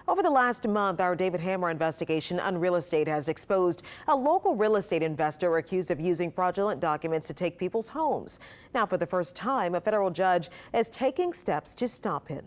Over the last month, our David Hammer investigation on real estate has exposed a local real estate investor accused of using fraudulent documents to take people's homes. Now, for the first time, a federal judge is taking steps to stop him.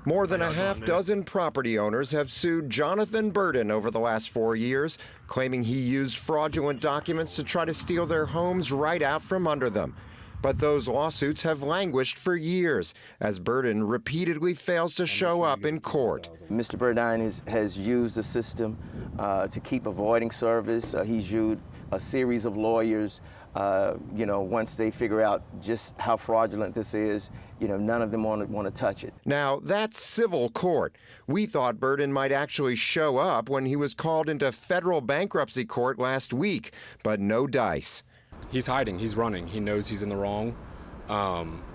More than a half dozen property owners have sued Jonathan Burden over the last 4 years, claiming he used fraudulent documents to try to steal their homes right out from under them. But those lawsuits have languished for years, as Burden repeatedly fails to show up in court. Mr. Burden has used the system to keep avoiding service. He's used a series of lawyers. Once they figure out just how fraudulent this is, none of them want to touch it. Now, that's civil court. We thought Burden might actually show up when he was called into federal bankruptcy court last week, but no dice. He's hiding, he's running, he knows he's in the wrong.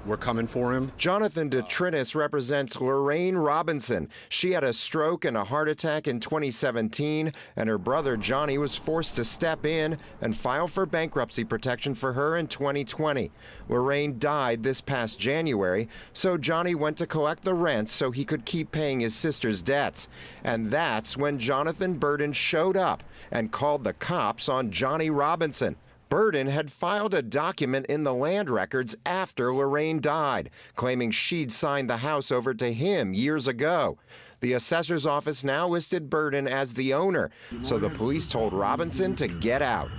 We're coming for him. Jonathan DeTrinis represents Lorraine Robinson. She had a stroke and a heart attack in 2017, and her brother Johnny was forced to step in and file for bankruptcy protection for her in 2020. Lorraine died this past January, so Johnny went to collect the rent so he could keep paying his sister's debts. And that's when Jonathan Burden showed up and called the cops on Johnny Robinson. Burden had filed a document in the land records after Lorraine died, claiming she'd signed the house over to him years ago. The assessor's office now listed Burden as the owner, so the police told Robinson to get out.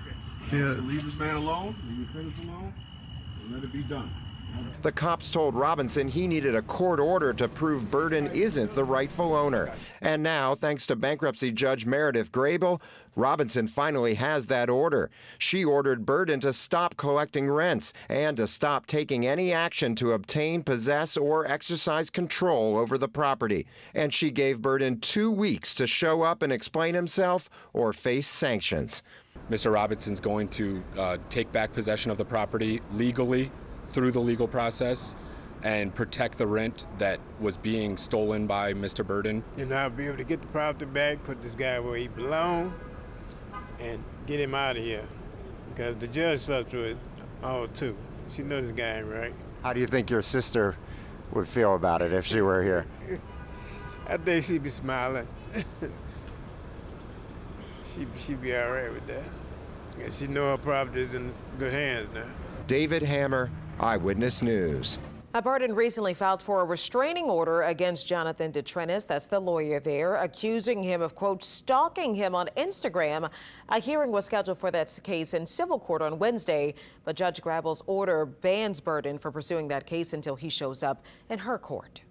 Leave this man alone, leave your tenants alone, and let it be done. The cops told Robinson he needed a court order to prove Burden isn't the rightful owner. And now, thanks to bankruptcy judge Meredith Grable, Robinson finally has that order. She ordered Burden to stop collecting rents and to stop taking any action to obtain, possess, or exercise control over the property. And she gave Burden 2 weeks to show up and explain himself or face sanctions. Mr. Robinson's going to take back possession of the property legally, through the legal process, and protect the rent that was being stolen by Mr. Burden. I'll be able to get the property back, put this guy where he belongs, and get him out of here. Because the judge saw through it all too. She knows this guy ain't right. How do you think your sister would feel about it if she were here? I think she'd be smiling. she'd be all right with that. And she know her property is in good hands now. David Hammer, Eyewitness News. Burden recently filed for a restraining order against Jonathan DeTrinis, that's the lawyer there, accusing him of, quote, stalking him on Instagram. A hearing was scheduled for that case in civil court on Wednesday, but Judge Grable's order bans Burden from pursuing that case until he shows up in her court.